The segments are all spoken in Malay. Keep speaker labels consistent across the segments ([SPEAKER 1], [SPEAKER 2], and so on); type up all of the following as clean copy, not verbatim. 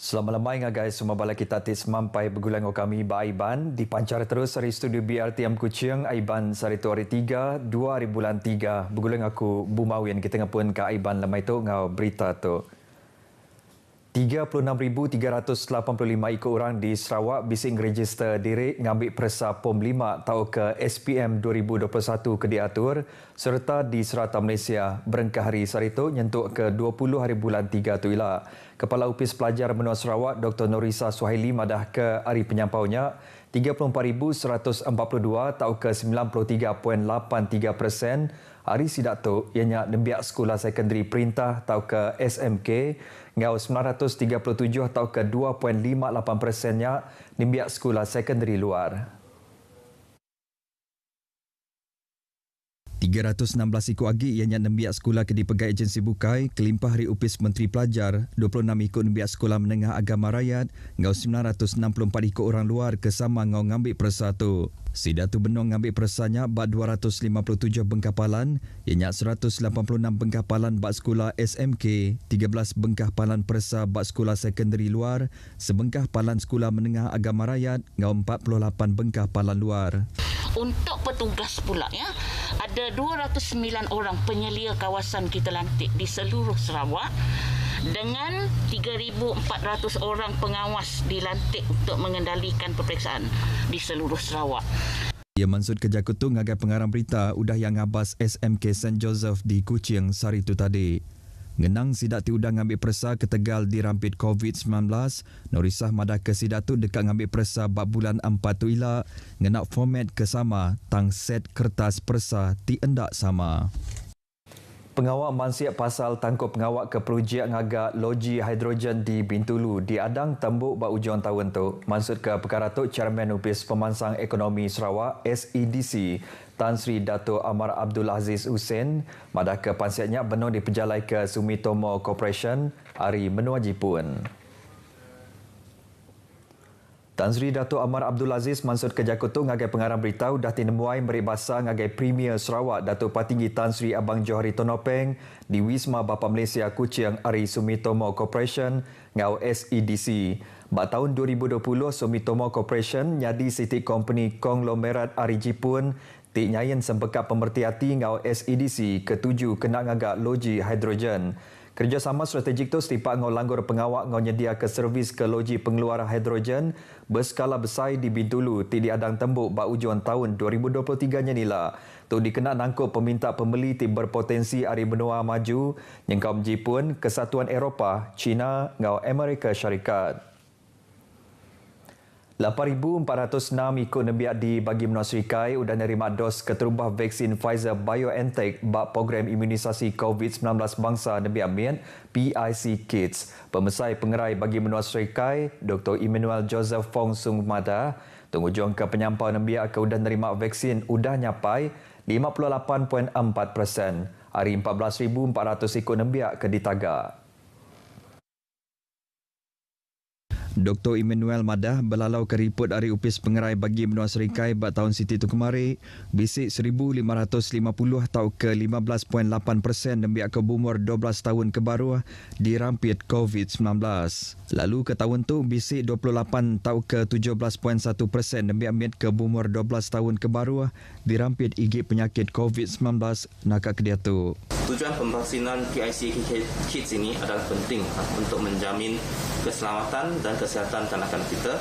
[SPEAKER 1] Selamat malam guys, semua bala kita tis mampai bergulang kami ba Aiban dipancar terus dari studio BRTM Kuching Aiban sari tu hari 3 2 hari bulan 3 bergulang aku Bumawin kita ngapun ke Aiban lemai tu ngau berita tu 36,385 ikut orang di Sarawak bising register diri ngambil persa POM 5 tahun ke SPM 2021 ke diatur serta di Serata Malaysia berengkah hari saritu nyentuk ke 20 hari bulan 3 tu ialah Kepala Upis Pelajar Menua Sarawak Dr. Norisa Suhaili madah ke hari penyampaunya 34,142 tahun ke 93.83%. Hari sidak tu ianya nembiak sekolah sekondari perintah tahun ke SMK ngau 937 tahun ke 2.58%-nya nembiak sekolah sekondari luar. 316 ikut agi ianya nembiak sekolah ke dipegai agensi bukai kelimpah hari upis Menteri Pelajar 26 ikut nembiak sekolah menengah agama rakyat ngau 964 ikut orang luar kesama ngau ngambil persa tu. Sida tu benong ngambil persanya bak 257 bengkapalan ianya 186 bengkapalan bak sekolah SMK, 13 bengkapalan persa bak sekolah sekondari luar, sebengkah palan sekolah menengah agama rakyat ngau 48 bengkapalan luar.
[SPEAKER 2] Untuk petugas pula ya, ada 209 orang penyelia kawasan kita lantik di seluruh Sarawak dengan 3,400 orang pengawas dilantik untuk mengendalikan peperiksaan di seluruh Sarawak.
[SPEAKER 1] Ia maksud kerja kutu ngagai pengarang berita udah yang ngabas SMK St. Joseph di Kuching sari itu tadi. Ngenang sidak ti udang ngambil persa ke Tegal dirampit COVID-19, Norisah madah ke sidak tu dekat ngambil persa bab bulan 4 tu ila, ngenak format kesama, tang set kertas persa ti endak sama. Pengawak mansiap pasal tangkup pengawak ke projek ngagak loji hidrogen di Bintulu di Adang tembuk bak ujung tahun tu. Maksud ke perkara tu Chairman Upis Pemansang Ekonomi Sarawak SEDC Tan Sri Dato' Amar Abdul Aziz Hussein madah ke pansiatnya benar diperjalai ke Sumitomo Corporation hari menua Jipun. Tan Sri Dato' Amar Abdul Aziz maksud kerja kutu ngagai pengarang berita dah tinemuai meribasa ngagai Premier Sarawak Dato' Patinggi Tan Sri Abang Johari Tonopeng di Wisma Bapa Malaysia Kuching Ari Sumitomo Corporation ngau SEDC. Bak tahun 2020 Sumitomo Corporation nyadi City Company Konglomerat Ari Jipun ti nyayin sempekat pemerhati ngau SEDC ketujuh kena ngagak loji hidrogen. Kerjasama strategik tu setipak ngau langgur pengawak ngau nyedia ke servis ke loji pengeluar hidrogen berskala besar di Bintulu ti di Adang Tembuk bak ujung tahun 2023-nya nila. Tu dikena nangkup peminta pembeli ti berpotensi ari benua maju nyengkau Jepun, Kesatuan Eropah, China ngau Amerika Syarikat. 8,406 ikut nembiak di bagi Menua Serikai udah nerima dos keterubah vaksin Pfizer BioNTech bak program imunisasi COVID-19 bangsa nembiak Mian PIC Kids. Pemesai pengerai bagi Menua Serikai Dr. Emmanuel Joseph Fong Sung Mada tungujung ke penyampau nembiak ke udah nerima vaksin udah nyapai 58.4%. Hari 14,400 ikut nembiak ke ditagak. Dr. Emmanuel Madah belalau ke riput hari upis pengerai bagi Menua Serikai bak tahun Siti tu kemari, bisik 1,550 tahun ke 15.8% nembiak ke umur 12 tahun ke baru dirampit COVID-19. Lalu ke tahun tu bisik 28 tahun ke 17.1% nembiak mit ke umur 12 tahun ke baru dirampit igit penyakit COVID-19 nakak ke dia tu.
[SPEAKER 3] Tujuan pemvaksinan PIC Kids ini adalah penting untuk menjamin keselamatan dan kesihatan kanak-kanak kita,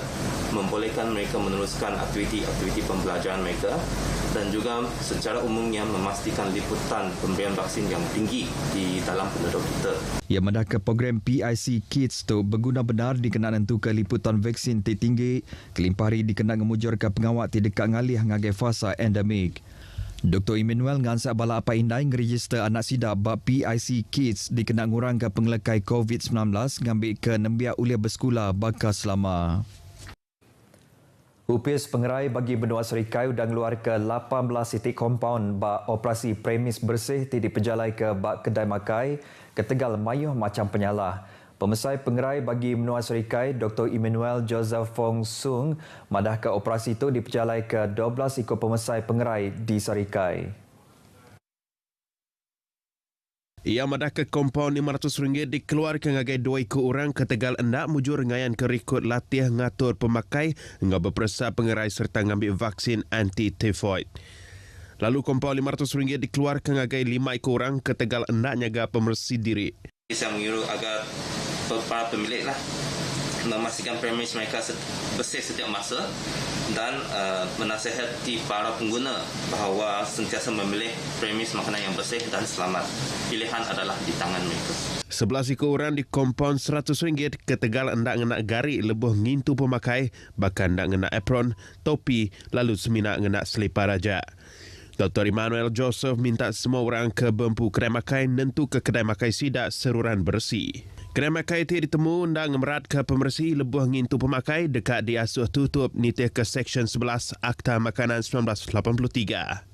[SPEAKER 3] membolehkan mereka meneruskan aktiviti-aktiviti pembelajaran mereka dan juga secara umumnya memastikan liputan pemberian vaksin yang tinggi di dalam penduduk kita.
[SPEAKER 1] Ia madah ke program PIC Kids tu berguna benar dikenaan tu ke liputan vaksin tinggi, kelimpari dikenal ngemujur ke pengawak ti dekat ngalih ngagai fasa endemik. Dr. Emmanuel ngansak bala apa indai ngeregister anak sida bab PIC Kids dikenal ngurang ke pengelekai COVID-19 ngambil ke nembiak ulia bersekolah bakas selama. Upis pengerai bagi Benua Serikai udah ngeluar ke 18 titik kompaun bak operasi premis bersih ti diperjalai ke bak kedai makai ke Tegal Mayuh macam penyalah. Pemesai pengerai bagi Menua Serikai Dr. Emmanuel Joseph Fong Sung madah ke operasi itu diperjalai ke 12 ikut pemesai pengerai di Serikai.
[SPEAKER 4] Ia madah ke kompaun RM500 dikeluarkan ngagai 2 ekor orang ke Tegal Endak mujur ngayan ke rekod latih ngatur pemakai ngau berpersa pengerai serta ngambil vaksin anti-typhoid. Lalu kompaun RM500 dikeluarkan ngagai 5 ekor orang ke Tegal Endak nyaga pembersih diri.
[SPEAKER 3] Saya menyuruh agar para pemilik memastikan premis mereka bersih setiap masa dan menasihati para pengguna bahawa sentiasa memilih premis makanan yang bersih dan selamat. Pilihan adalah di tangan mereka.
[SPEAKER 4] 11 ekor orang di kompaun RM100 ke Tegal Endak ngena gari lebuh ngintu pemakai, bahkan ndak ngena apron, topi, lalu semina ngena selipar raja. Dr. Emmanuel Joseph minta semua orang ke bempu kedai makai nentu ke kedai makai sidak seruran bersih. Kedai makai itu ditemu ndak ngemerat ke pembersih lebuh ngintu pemakai dekat di asuh tutup nitih ke Seksyen 11 Akta Makanan 1983.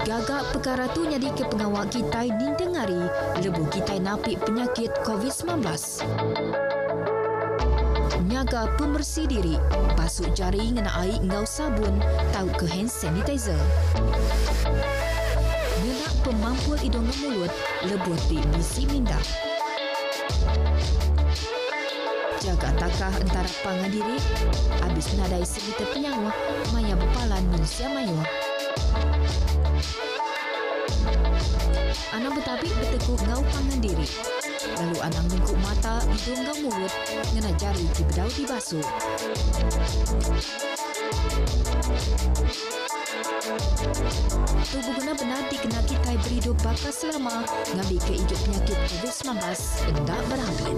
[SPEAKER 5] Gagak perkara tu jadi ke pengawal kita dinding hari lebuh kita napik penyakit COVID-19. Nyaga pembersih diri, basuh jari ngena air ngau sabun, tahu ke hand sanitizer. Ngenak pemampul hidung dan mulut, lebuh di bisi minda. Jaga takah antara pangan diri, habis nadai segitu penyawa, maya bepalan manusia mayu. Anak betabik bertekuk ngau pangan diri. Lalu anak mengkuk mata, hidung dan mulut, ngena jari di bedau dibasuh. Tubuh guna benar dikena kita berhidup bakal selama ngambil ke hidup penyakit COVID-19 hendak berangkat.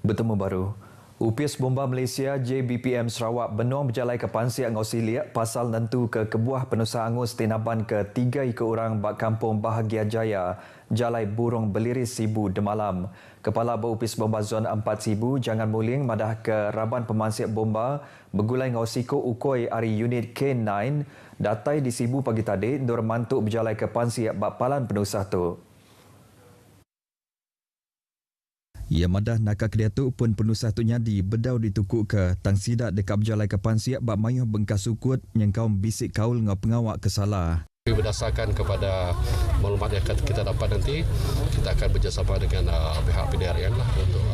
[SPEAKER 1] Bertemu baru. UPIS Bomba Malaysia JBPM Sarawak benuang berjalai ke Pansiak Ngausilia pasal nentu ke kebuah penusa angus tinaban ke 3 ekor orang bak kampung Bahagia Jaya, Jalai Burung Beliris Sibu Demalam. Kepala UPIS Bomba Zon 4 Sibu Jangan Muling madah ke Raban Pemansiak Bomba bergulai Ngausiko Ukoi Ari Unit K9 datai di Sibu pagi tadi nur mantuk berjalai ke Pansiak bak palan penusah tu. Ia madah nakak dia tu pun penuh satunya di bedau ditukuk ke tang sidak dekat berjalai ke Pansiak bak mayuh bengkas sukut yang kaum bisik kaul ngau pengawak kesalah.
[SPEAKER 6] Berdasarkan kepada maklumat yang kita dapat nanti, kita akan bekerjasama dengan pihak PDRN lah untuk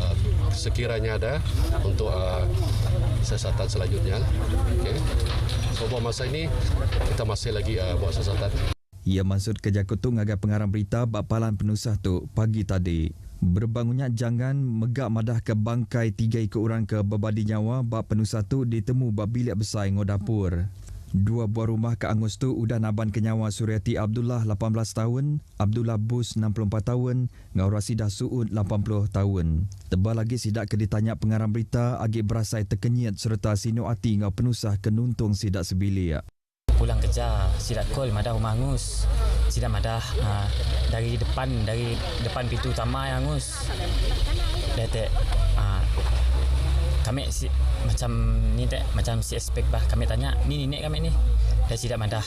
[SPEAKER 6] sekiranya ada untuk siasatan selanjutnya. Okay. So buat masa ini kita masih lagi buat siasatan.
[SPEAKER 1] Ia maksud kerja kutung agar pengarang berita bak palan penusah tu pagi tadi. Berbangunnya jangan megak madah ke bangkai 3 ekor orang ke bebadi nyawa bak penusah tu ditemu bak bilik besar ngau dapur. 2 buah rumah ke Angus tu udah naban ke nyawa Suryati Abdullah 18 tahun, Abdullah Bus 64 tahun, ngau Rasidah Suud 80 tahun. Tebal lagi sidak ke ditanya pengarang berita agi berasai terkenyit serta sino ati ngau penusah ke nuntung sidak sebilik.
[SPEAKER 7] Pulang kerja, sidak call madah rumah Angus. Sidak madah dari depan pintu utama yang Angus. Dia tak kami macam ni tak macam si aspek bah kami tanya ni nenek kami ni. Dia sidak madah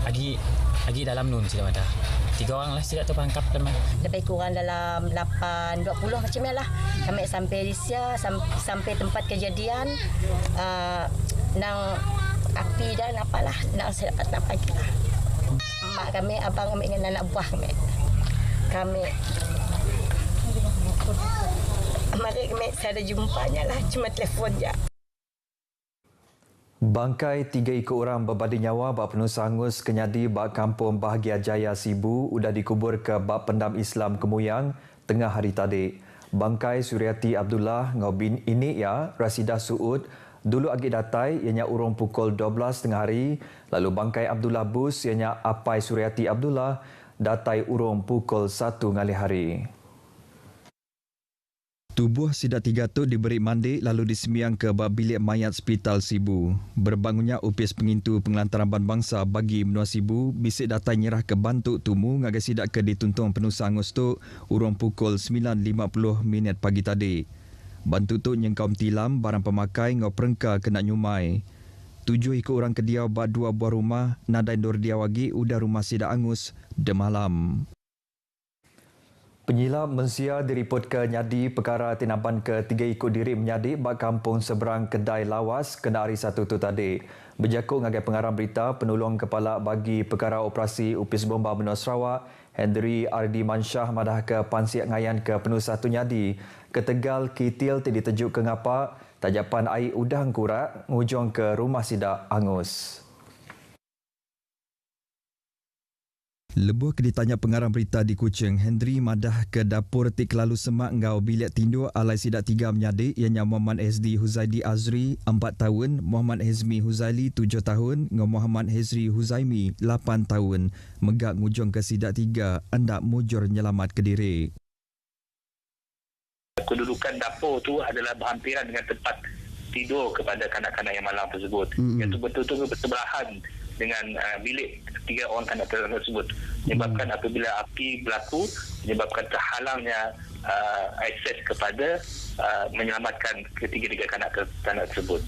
[SPEAKER 7] agi dalam nun sidak madah. 3 orang lah sidak tu pangkap kan.
[SPEAKER 8] Lebih kurang dalam 8-20 macam ni lah. Kami sampai di Sia sampai tempat kejadian nang api dan apalah nak saya dapat apa kita. Mak kami, abang kami dengan anak buah kami. Mari kami saya ada jumpanya lah, cuma telefon je.
[SPEAKER 1] Bangkai 3 ekor orang berbadi nyawa bak penusah angus kenyadi bak kampung Bahagia Jaya Sibu udah dikubur ke bak pendam Islam Kemuyang tengah hari tadi. Bangkai Suryati Abdullah ngau bin ini ya Rasidah Suud dulu agi datai ianya urung pukul 12 tengah hari, lalu bangkai Abdullah Bus ianya Apai Suryati Abdullah datai urung pukul 1 ngali hari. Tubuh sidak 3 tu diberi mandi lalu disemiang ke bak bilik mayat Hospital Sibu. Berbangunnya UPIS Pengintu Pengelantaran Bangsa bagi menua Sibu bisik datai nyerah ke bantuk tumu ngagai sidak ke dituntung penusah angus tu urung pukul 9.50 pagi tadi. Bantu tu yang kaum tilam barang pemakai ngau perengka kena nyumai. 7 ekor orang kediau bak 2 buah rumah nadai dor dia wagi udah rumah sidak angus demalam. Penyilap mensia diripot ke Nyadi perkara tinaban ke-3 ikut diri menyadi bak kampung seberang kedai lawas kena hari Sabtu tu tadi. Berjakut ngagai pengarang berita, penolong kepala bagi perkara operasi Upis Bomba Benua Sarawak, Henry Ardi Mansyah madah ke Pansiak Ngayan ke Penusa tu Nyadi. Ketegal kitil tidak ditejuk ke ngapa, tajapan air udang kurak ngujung ke rumah sidak angus. Lebuh ditanya pengarang berita di Kuching, Henry madah ke dapur tik lalu semak ngau bilik tindu alai sidak 3 menyadi ianya Muhammad Hezdi Huzaidi Azri 4 tahun, Muhammad Hezmi Huzaili 7 tahun, ngau Muhammad Hezri Huzaimi 8 tahun. Megak ngujung ke sidak 3 hendak mujur nyelamat ke diri.
[SPEAKER 9] Kedudukan dapur tu adalah berhampiran dengan tempat tidur kepada kanak-kanak yang malang tersebut. Iaitu betul-betul bersebelahan dengan bilik 3 orang kanak-kanak tersebut. Menyebabkan apabila api berlaku, menyebabkan terhalangnya akses kepada menyelamatkan ketiga-tiga kanak-kanak tersebut.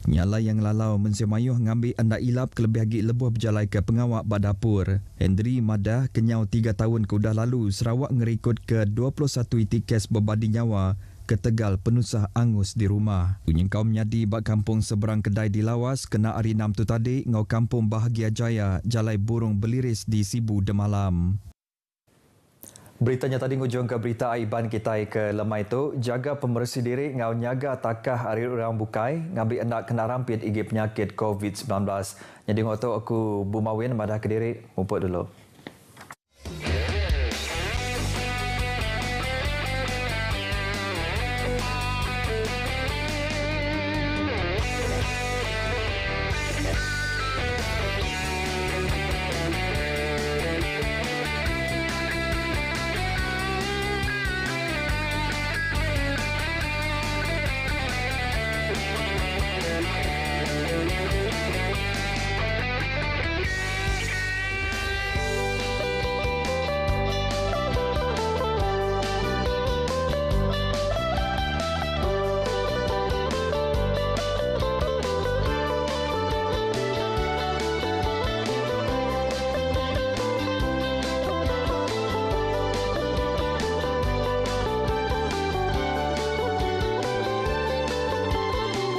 [SPEAKER 1] Nyala yang lalau mensemayuh ngambil anda ilap kelebih agi lebuh berjalai ke pengawak bak dapur. Henry madah kenyau 3 tahun ke udah lalu Sarawak ngerikut ke 21 itikes berbadi nyawa ke Tegal Penusah angus di rumah. Punya kaum nyadi bak kampung seberang kedai di lawas kena hari 6 tu tadi ngau kampung Bahagia Jaya jalai burung beliris di Sibu Demalam. Beritanya tadi ngujung ke berita aiban kita ke lemai itu, jaga pembersih diri ngau nyaga takah hari orang bukai ngambil hendak kena rampit igi penyakit COVID-19. Jadi ngoto aku Bumawin madah ke diri, mumput dulu.